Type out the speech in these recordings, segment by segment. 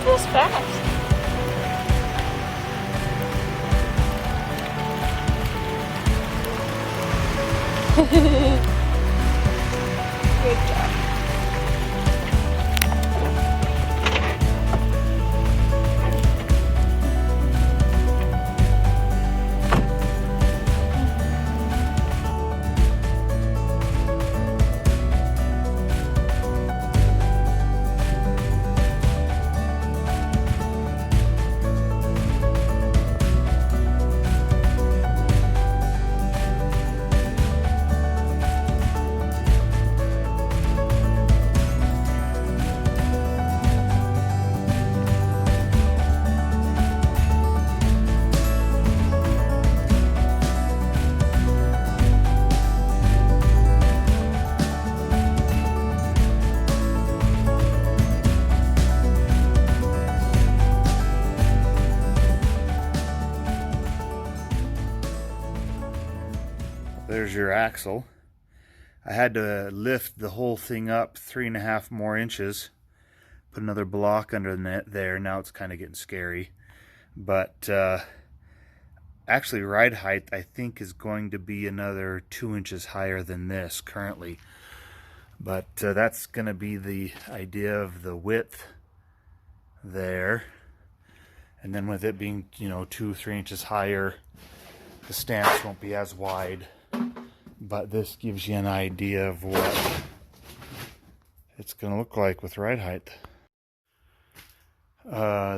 feels fast. Good job. There's your axle. I had to lift the whole thing up 3.5 more inches. Put another block under there. Now it's kind of getting scary. But actually ride height I think is going to be another 2 inches higher than this currently. But that's going to be the idea of the width there. And then with it being, 2-3 inches higher, the stance won't be as wide. But this gives you an idea of what it's going to look like with ride height.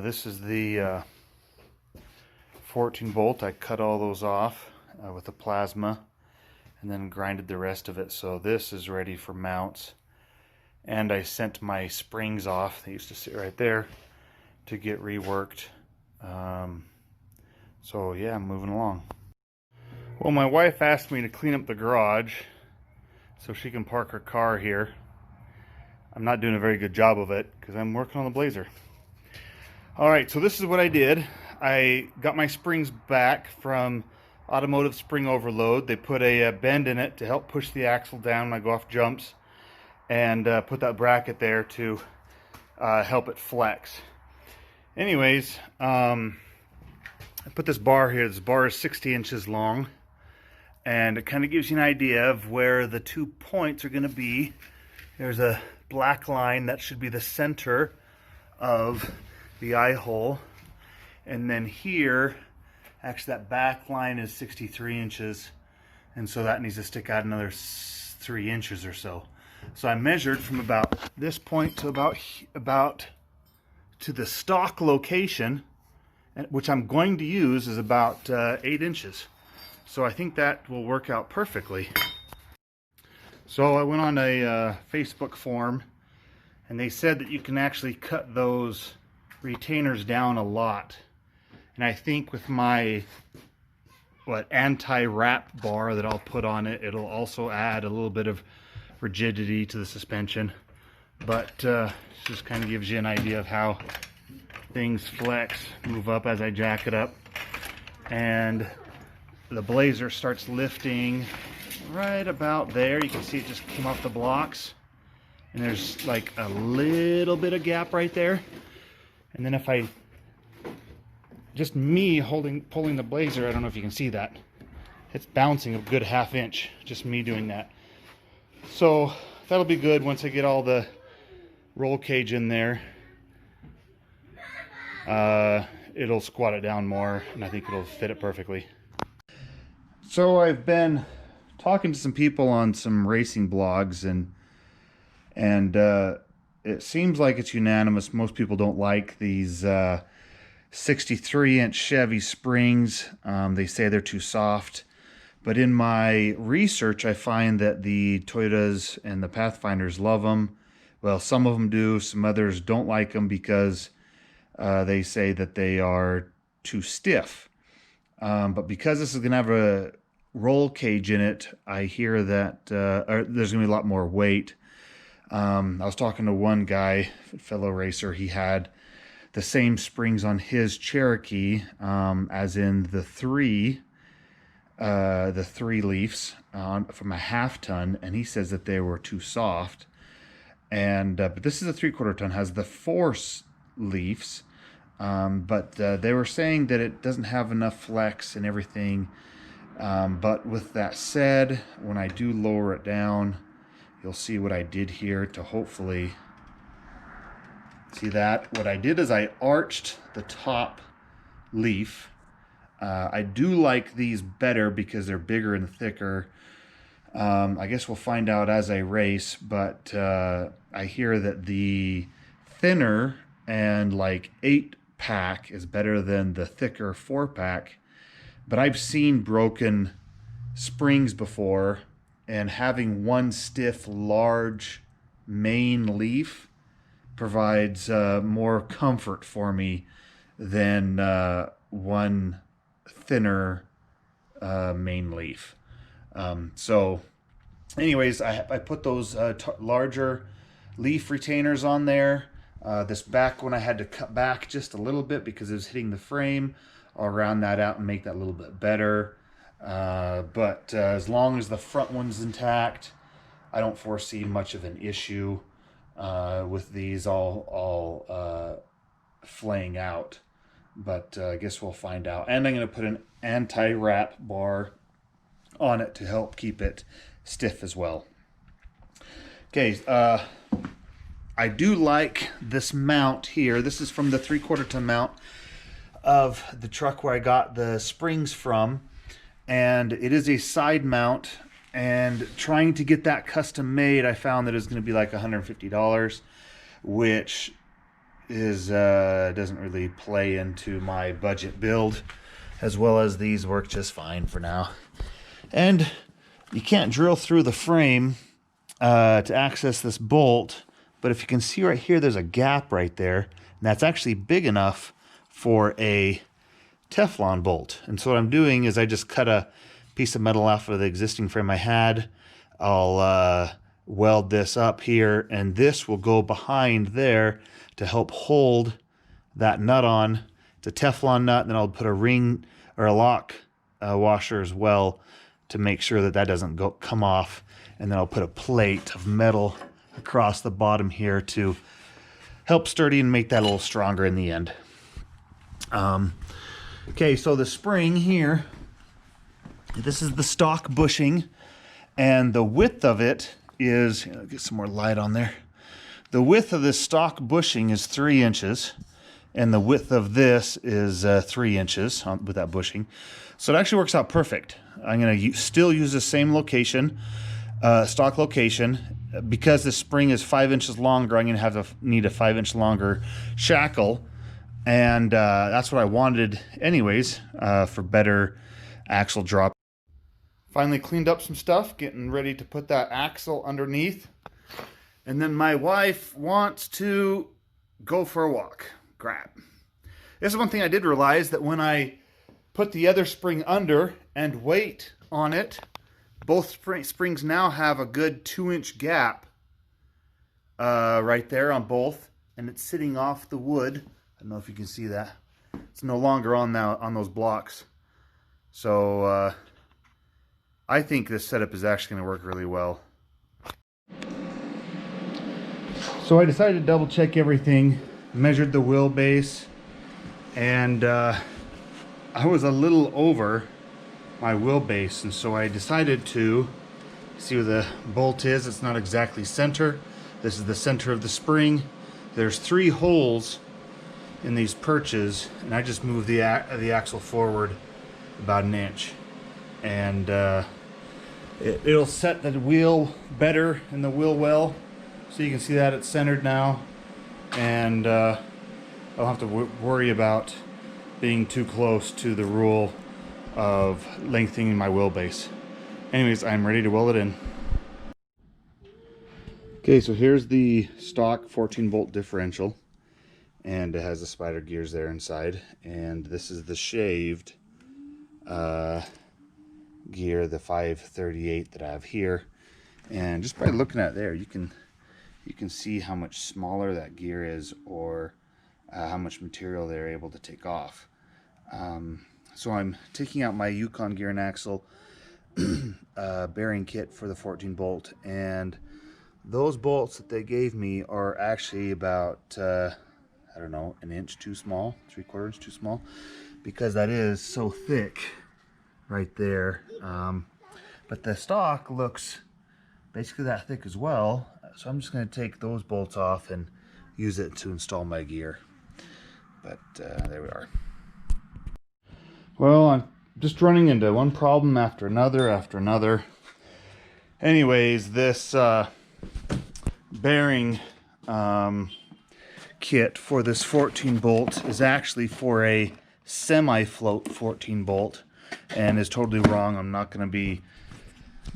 This is the 14 bolt. I cut all those off with a plasma and then grinded the rest of it. So this is ready for mounts. And I sent my springs off. They used to sit right there to get reworked. So yeah, I'm moving along. Well, my wife asked me to clean up the garage so she can park her car here. I'm not doing a very good job of it because I'm working on the Blazer. Alright, so this is what I did. I got my springs back from Automotive Spring Overload. They put a bend in it to help push the axle down when I go off jumps, and put that bracket there to help it flex. Anyways, I put this bar here. This bar is 60 inches long. And it kind of gives you an idea of where the 2 points are going to be. There's a black line that should be the center of the eye hole. And then here, actually that back line is 63 inches. And so that needs to stick out another 3 inches or so. So I measured from about this point to about to the stock location, which I'm going to use, is about 8 inches. So I think that will work out perfectly. So I went on a Facebook forum, and they said that you can actually cut those retainers down a lot. And I think with my anti-wrap bar that I'll put on it, it'll also add a little bit of rigidity to the suspension. But just kind of gives you an idea of how things flex, move up as I jack it up. And the Blazer starts lifting right about there. You can see it just came off the blocks, and there's like a little bit of gap right there. And then if I just pulling the Blazer, I don't know if you can see that, it's bouncing a good 1/2 inch, just me doing that. So that'll be good once I get all the roll cage in there. It'll squat it down more, and I think it'll fit it perfectly. So I've been talking to some people on some racing blogs, and it seems like it's unanimous. Most people don't like these 63-inch Chevy springs. They say they're too soft. But in my research, I find that the Toyotas and the Pathfinders love them. Well, some of them do. Some others don't like them because they say that they are too stiff. But because this is going to have a roll cage in it, I hear that there's going to be a lot more weight. I was talking to one guy, fellow racer. He had the same springs on his Cherokee as in the three leafs from a 1/2 ton, and he says that they were too soft. And but this is a 3/4 ton, has the force leaves. But they were saying that it doesn't have enough flex and everything. But with that said, when I do lower it down, you'll see what I did here to hopefully see that. What I did is I arched the top leaf. I do like these better because they're bigger and thicker. I guess we'll find out as I race, but I hear that the thinner and like 8-pack is better than the thicker 4-pack. But I've seen broken springs before, and having one stiff, large main leaf provides more comfort for me than one thinner main leaf. So anyways, I put those larger leaf retainers on there. This back one I had to cut back just a little bit because it was hitting the frame. I'll round that out and make that a little bit better. But as long as the front one's intact, I don't foresee much of an issue with these all flaying out. But I guess we'll find out. And I'm going to put an anti-wrap bar on it to help keep it stiff as well. Okay, I do like this mount here. This is from the 3/4 ton mount of the truck where I got the springs from, and it is a side mount, and trying to get that custom made, I found that it's going to be like $150, which is doesn't really play into my budget build, as well as these work just fine for now. And you can't drill through the frame to access this bolt, but if you can see right here, there's a gap right there, and that's actually big enough for a Teflon bolt. And so what I'm doing is I just cut a piece of metal off of the existing frame I had. I'll weld this up here, and this will go behind there to help hold that nut on. It's a Teflon nut, and then I'll put a ring or a lock washer as well to make sure that that doesn't come off. And then I'll put a plate of metal across the bottom here to help sturdy and make that a little stronger in the end. Okay, so the spring here, this is the stock bushing, and the width of it is, I'll get some more light on there. The width of this stock bushing is 3 inches, and the width of this is 3 inches with that bushing. So it actually works out perfect. I'm going to still use the same location, stock location. Because this spring is 5 inches longer, I'm going to need a 5-inch longer shackle. And that's what I wanted anyways, for better axle drop. Finally cleaned up some stuff, getting ready to put that axle underneath. And then my wife wants to go for a walk. Crap. This is one thing I did realize, that when I put the other spring under and weight on it, both springs now have a good 2-inch gap right there on both, and it's sitting off the wood. I don't know if you can see that. It's no longer on now on those blocks. So I think this setup is actually going to work really well. So I decided to double check everything, measured the wheelbase, and I was a little over my wheelbase, and so I decided to see where the bolt is. It's not exactly center. This is the center of the spring. There's 3 holes in these perches, and I just moved the axle forward about 1 inch, and it'll set the wheel better in the wheel well. So you can see that it's centered now, and I don't have to worry about being too close to the rule of lengthening my wheelbase. Anyways, I'm ready to weld it in. Okay, so here's the stock 14-volt differential, and it has the spider gears there inside, and this is the shaved gear, the 538 that I have here. And just by looking at there, you can see how much smaller that gear is, or how much material they're able to take off. So I'm taking out my Yukon gear and axle bearing kit for the 14 bolt, and those bolts that they gave me are actually about I don't know, an inch too small, 3/4 inch too small, because that is so thick right there. But the stock looks basically that thick as well. So I'm just going to take those bolts off and use it to install my gear. But there we are. Well, I'm just running into one problem after another. Anyways, this bearing kit for this 14 bolt is actually for a semi-float 14 bolt and is totally wrong. I'm not going to be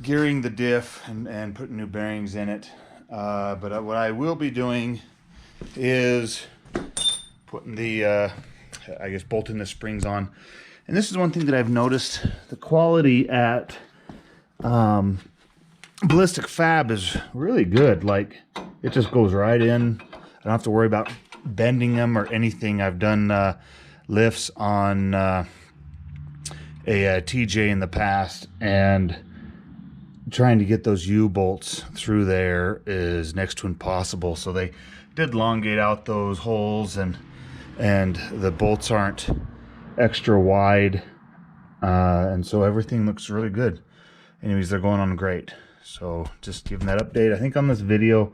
gearing the diff and putting new bearings in it. But what I will be doing is putting the, I guess, bolting the springs on. And this is one thing that I've noticed. The quality at Ballistic Fab is really good. Like, it just goes right in. I don't have to worry about bending them or anything. I've done lifts on a TJ in the past, and trying to get those U-bolts through there is next to impossible. So they did elongate out those holes, and the bolts aren't extra wide, and so everything looks really good. Anyways, they're going on great. So just giving that update. I think on this video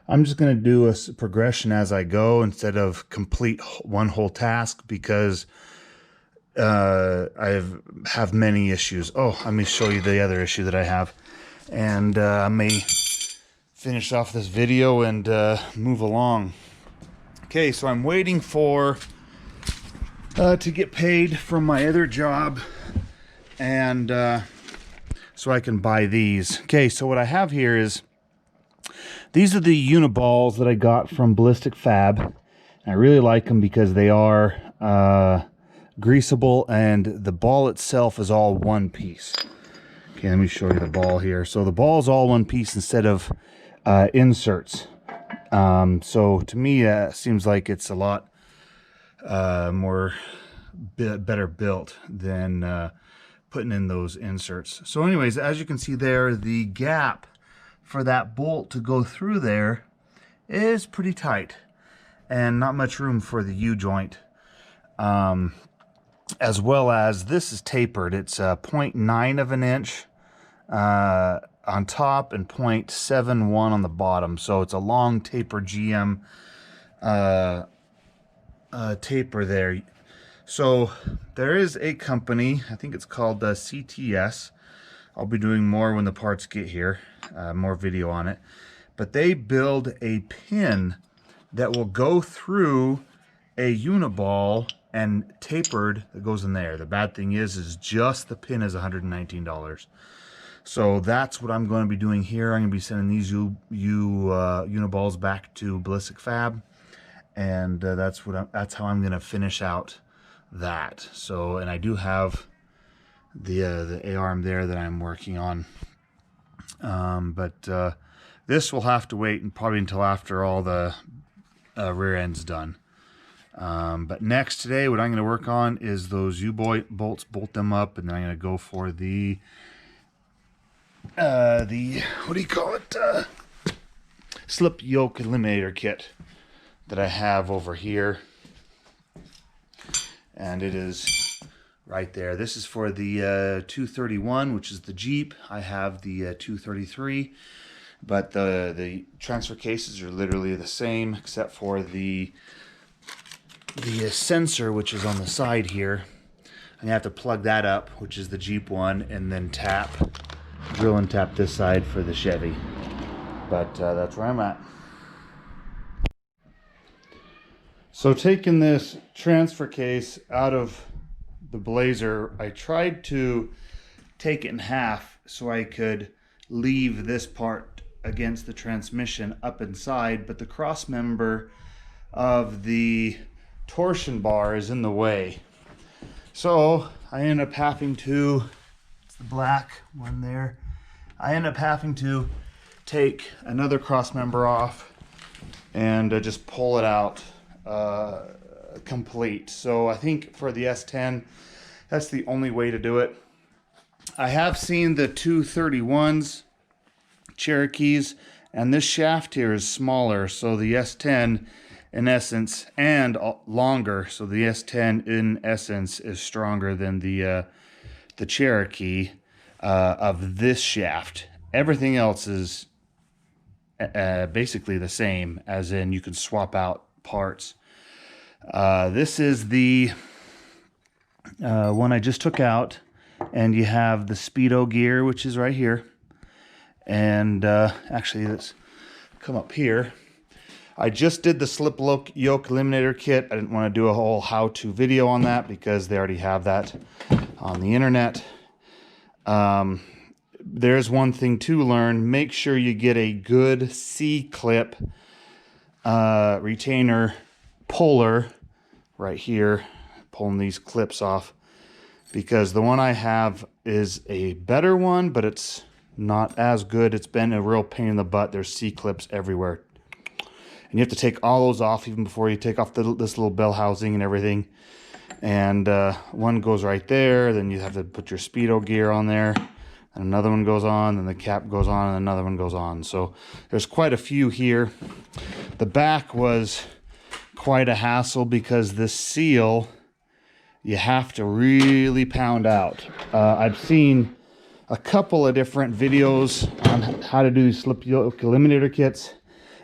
I'm just going to do a progression as I go instead of complete one whole task, because I have many issues. Oh, let me show you the other issue that I have, and I may finish off this video and move along. Okay, so I'm waiting for to get paid from my other job, and so I can buy these. Okay, so what I have here is, these are the Uniballs that I got from Ballistic Fab. I really like them because they are greasable, and the ball itself is all one piece. Okay, let me show you the ball here. So the ball is all one piece instead of inserts. So to me, it seems like it's a lot better built than putting in those inserts. So anyways, as you can see there, the gap for that bolt to go through there is pretty tight, and not much room for the U-joint. As well as this is tapered. It's 0.9 of an inch on top and 0.71 on the bottom. So it's a long taper GM taper there. So there is a company, I think it's called CTS. I'll be doing more when the parts get here, more video on it. But they build a pin that will go through a Uniball and tapered that goes in there. The bad thing is just the pin is $119. So that's what I'm going to be doing here. I'm going to be sending these Uniballs back to Ballistic Fab, and that's how I'm going to finish out that. So, and I do have the A-arm there that I'm working on, but this will have to wait and probably until after all the rear end's done. But next today, what I'm going to work on is those U-bolts, bolt them up, and then I'm going to go for the what do you call it? Slip yoke eliminator kit that I have over here, and it is right there. This is for the 231, which is the Jeep. I have the 233, but the transfer cases are literally the same, except for the sensor, which is on the side here. And you have to plug that up, which is the Jeep one, and then drill and tap this side for the Chevy. But that's where I'm at. So taking this transfer case out of the Blazer, I tried to take it in half so I could leave this part against the transmission up inside, but the cross member of the torsion bar is in the way. So I end up having to, it's the black one there, I end up having to take another cross member off and just pull it out complete. So I think for the S10, that's the only way to do it. I have seen the 231s, Cherokees, and this shaft here is smaller, so the S10 in essence, and longer. So the S10 in essence is stronger than the Cherokee of this shaft. Everything else is basically the same, as in you can swap out parts. This is the one I just took out, and you have the Speedo gear, which is right here. And actually, let's come up here. I just did the slip yoke eliminator kit. I didn't want to do a whole how-to video on that because they already have that on the internet. There's one thing to learn. Make sure you get a good C-clip retainer puller right here, pulling these clips off, because the one I have is a better one, but it's not as good. It's been a real pain in the butt. There's C-clips everywhere. And you have to take all those off even before you take off this little bell housing and everything. And one goes right there. Then you have to put your Speedo gear on there. And another one goes on. And the cap goes on. And another one goes on. So there's quite a few here. The back was quite a hassle because this seal, you have to really pound out. I've seen a couple of different videos on how to do slip yoke eliminator kits,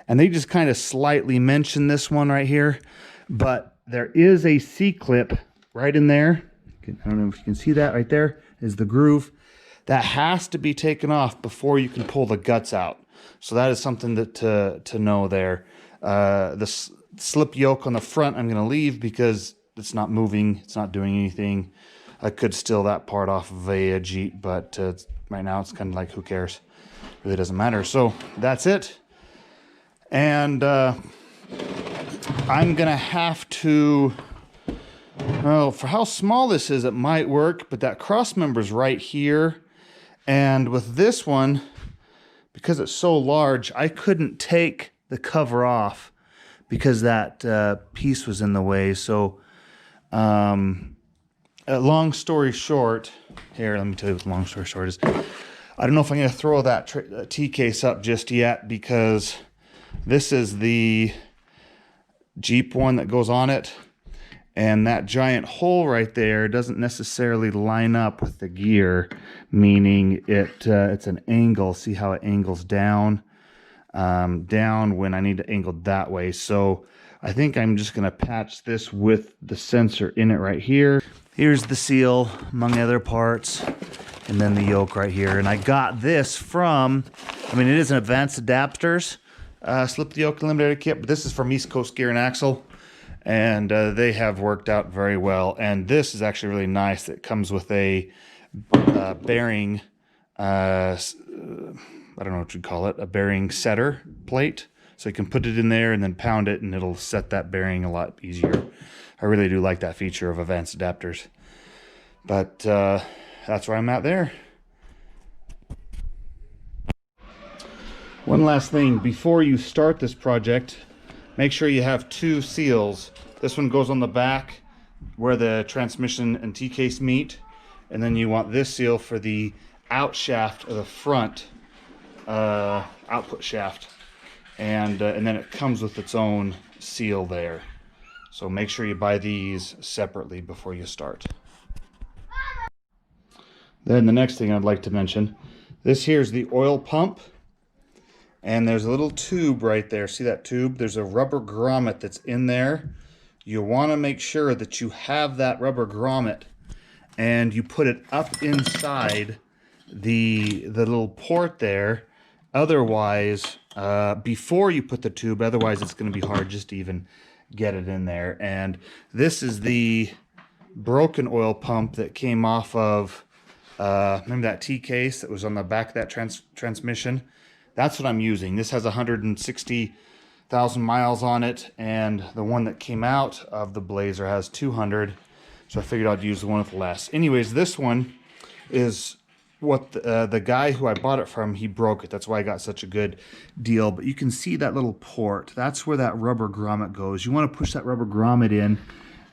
and they just kind of slightly mention this one right here, but there is a C-clip right in there. I don't know if you can see that right there is the groove that has to be taken off before you can pull the guts out. So that is something that to know there. The slip yoke on the front I'm going to leave because it's not moving, it's not doing anything. I could steal that part off of a Jeep, but right now it's kind of like, who cares? It really doesn't matter. So that's it. And I'm going to have to, well, for how small this is, it might work, but that cross member's right here. And with this one, because it's so large, I couldn't take the cover off because that piece was in the way. So, long story short, here, let me tell you what the long story short is. I don't know if I'm going to throw that T-case up just yet because this is the Jeep one that goes on it. And that giant hole right there doesn't necessarily line up with the gear, meaning it's an angle. See how it angles down? Down when I need to angle that way. So I think I'm just going to patch this with the sensor in it right here. Here's the seal, among other parts, and then the yoke right here. And I got this from, I mean, it is an Advanced Adapters slip the yoke eliminator kit, but this is from East Coast Gear and Axle, and they have worked out very well. And this is actually really nice. It comes with a bearing, I don't know what you'd call it, a bearing setter plate. So you can put it in there and then pound it, and it'll set that bearing a lot easier. I really do like that feature of Advanced Adapters. But that's where I'm at there. One last thing, before you start this project, make sure you have two seals. This one goes on the back where the transmission and T-case meet, and then you want this seal for the out shaft of the front output shaft, and then it comes with its own seal there. So make sure you buy these separately before you start. Then the next thing I'd like to mention, this here is the oil pump. And there's a little tube right there. See that tube? There's a rubber grommet that's in there. You want to make sure that you have that rubber grommet and you put it up inside the little port there. Otherwise, before you put the tube, otherwise it's going to be hard just to even get it in there. And this is the broken oil pump that came off of, remember that T-case that was on the back of that transmission? That's what I'm using. This has 160,000 miles on it, and the one that came out of the Blazer has 200, so I figured I'd use the one with less. Anyways, this one is what the guy who I bought it from, he broke it. That's why I got such a good deal. But you can see that little port. That's where that rubber grommet goes. You want to push that rubber grommet in,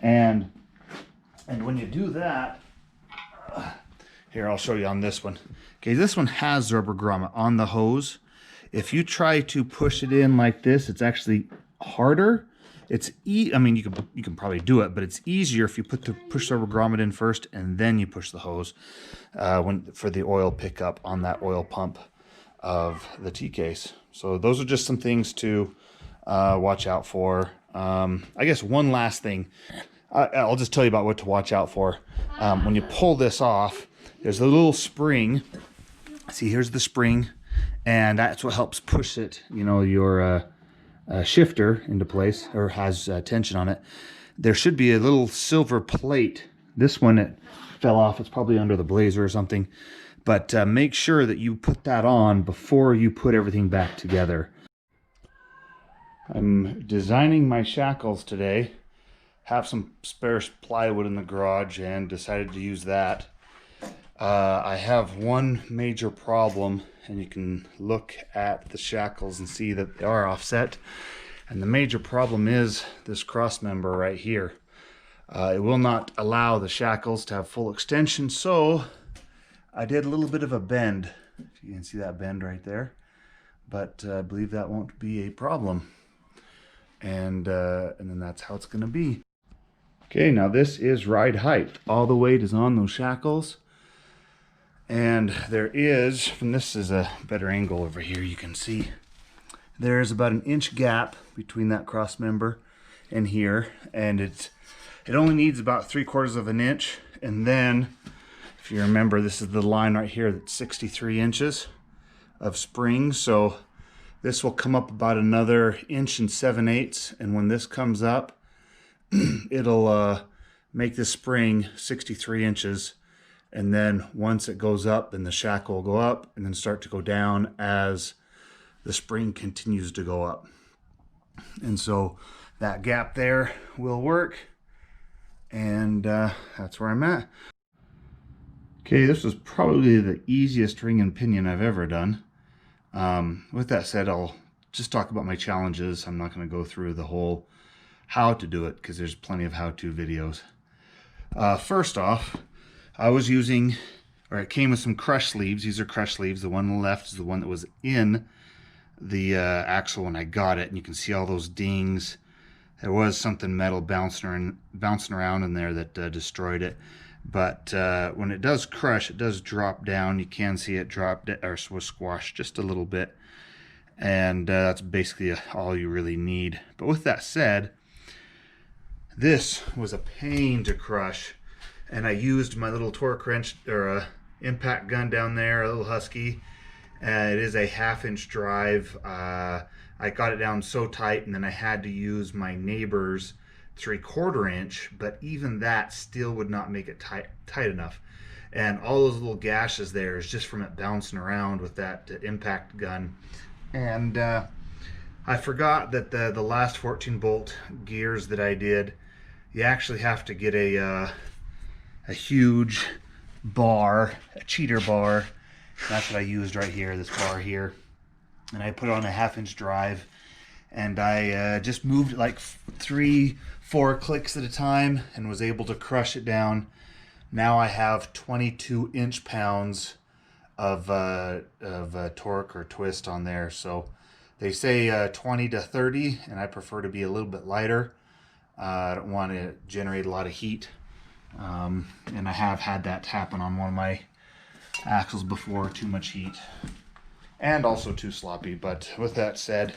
and when you do that, here, I'll show you on this one. Okay, this one has rubber grommet on the hose. If you try to push it in like this, it's actually harder. I mean, you can probably do it, but it's easier if you push the rubber grommet in first and then you push the hose for the oil pickup on that oil pump of the T-case. So those are just some things to watch out for. I guess one last thing, I'll just tell you about what to watch out for. When you pull this off, there's a little spring. See, here's the spring, and that's what helps push it, you know, your shifter into place, or has tension on it. There should be a little silver plate. This one, it fell off. It's probably under the blazer or something. But make sure that you put that on before you put everything back together. I'm designing my shackles today. Have some spare plywood in the garage and decided to use that. I have one major problem, and you can look at the shackles and see that they are offset. And the major problem is this cross member right here. It will not allow the shackles to have full extension, so I did a little bit of a bend. If you can see that bend right there. But I believe that won't be a problem. And then that's how it's going to be. Okay, now this is ride height. All the weight is on those shackles. And there is, and this is a better angle over here, you can see, there's about an inch gap between that cross member and here. And it only needs about 3/4 of an inch. And then, if you remember, this is the line right here that's 63 inches of spring. So this will come up about another 1.7 inches. And when this comes up, it'll make this spring 63 inches. And then once it goes up, then the shackle will go up and then start to go down as the spring continues to go up. And so that gap there will work. And that's where I'm at. Okay, this was probably the easiest ring and pinion I've ever done. With that said, I'll just talk about my challenges. I'm not going to go through the whole how to do it because there's plenty of how-to videos. First off, I was using, or it came with some crush sleeves. These are crush sleeves. The one on the left is the one that was in the axle when I got it, and you can see all those dings. There was something metal bouncing around in there that destroyed it. But when it does crush, it does drop down. You can see it drop or was squashed just a little bit, and that's basically all you really need. But with that said, this was a pain to crush. And I used my little torque wrench or impact gun down there, a little Husky. It is a 1/2 inch drive. I got it down so tight, and then I had to use my neighbor's 3/4 inch, but even that still would not make it tight enough. And all those little gashes there is just from it bouncing around with that impact gun. And I forgot that the last 14 bolt gears that I did, you actually have to get a huge bar, a cheater bar. That's what I used right here, this bar here. And I put it on a 1/2 inch drive, and I just moved it like 3-4 clicks at a time and was able to crush it down. Now I have 22 inch-pounds of torque or twist on there. So they say 20 to 30, and I prefer to be a little bit lighter. I don't want to generate a lot of heat. And I have had that happen on one of my axles before, too much heat and also too sloppy. But with that said,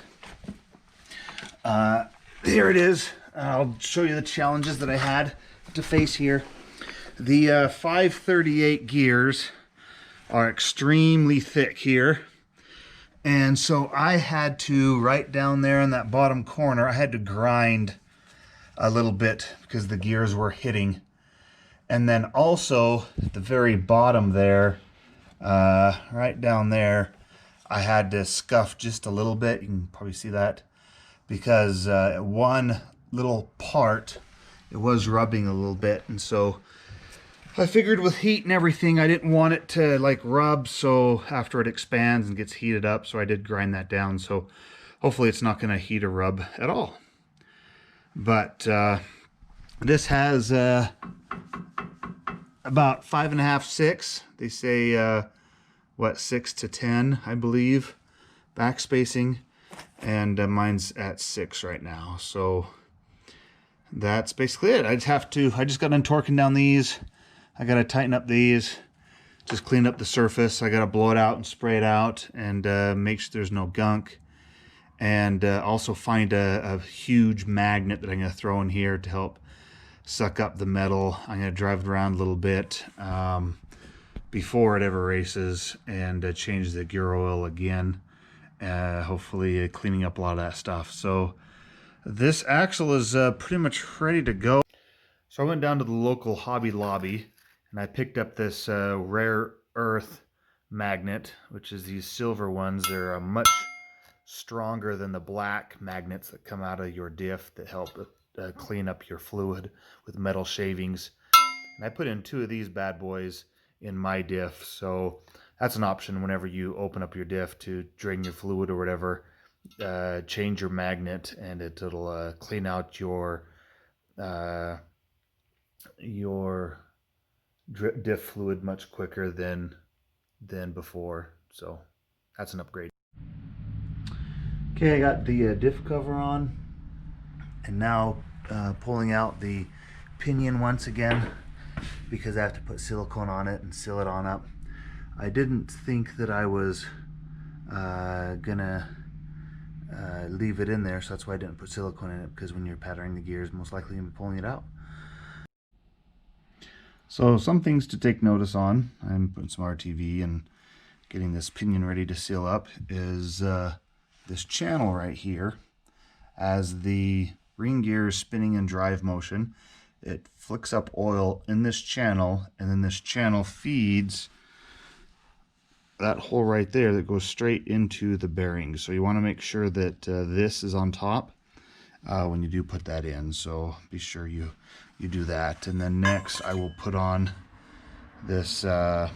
here it is. I'll show you the challenges that I had to face here. The 538 gears are extremely thick here, and so I had to, right down there in that bottom corner, I had to grind a little bit because the gears were hitting. And then also at the very bottom there, right down there, I had to scuff just a little bit. You can probably see that because one little part, it was rubbing a little bit. And so I figured with heat and everything, I didn't want it to like rub. So after it expands and gets heated up, so I did grind that down. So hopefully it's not going to heat or rub at all. But this has about 5.5, 6. They say, what, 6 to 10, I believe, back spacing. And mine's at 6 right now. So that's basically it. I just got done torquing down these. I got to tighten up these, just clean up the surface. I got to blow it out and spray it out and make sure there's no gunk. And also find a huge magnet that I'm going to throw in here to help suck up the metal. I'm going to drive it around a little bit before it ever races and change the gear oil again. Hopefully cleaning up a lot of that stuff. So this axle is pretty much ready to go. So I went down to the local Hobby Lobby and I picked up this rare earth magnet, which is these silver ones. They're much stronger than the black magnets that come out of your diff that help clean up your fluid with metal shavings. And I put in 2 of these bad boys in my diff, so that's an option whenever you open up your diff to drain your fluid or whatever. Change your magnet and it'll clean out your diff fluid much quicker than before. So that's an upgrade. Okay, I got the diff cover on, and now pulling out the pinion once again because I have to put silicone on it and seal it on up. I didn't think that I was gonna leave it in there, so that's why I didn't put silicone in it, because when you're patterning the gears, most likely you'll be pulling it out. So some things to take notice on, I'm putting some RTV and getting this pinion ready to seal up, is this channel right here. As the ring gear is spinning in drive motion, it flicks up oil in this channel, and then this channel feeds that hole right there that goes straight into the bearings. So you want to make sure that this is on top when you do put that in. So be sure you do that. And then next I will put on this the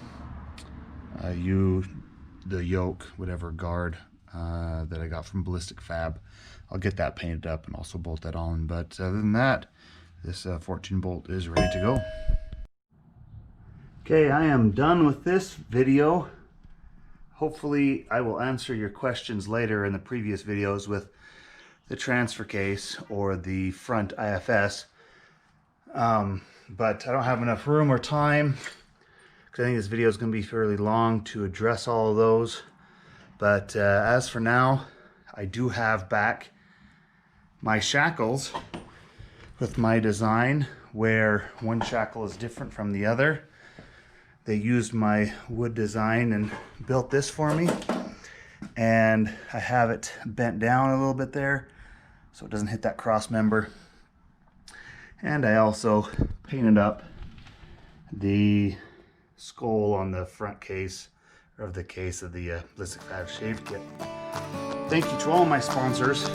yoke, whatever guard that I got from Ballistic Fab. I'll get that painted up and also bolt that on. But other than that, this 14 bolt is ready to go. Okay, I am done with this video. Hopefully I will answer your questions later in the previous videos with the transfer case or the front IFS. But I don't have enough room or time, because I think this video is going to be fairly long to address all of those. But as for now, I do have back my shackles with my design, where one shackle is different from the other. They used my wood design and built this for me, and I have it bent down a little bit there so it doesn't hit that cross member. And I also painted up the skull on the front case of the Ballistic Fab shave kit. Thank you to all my sponsors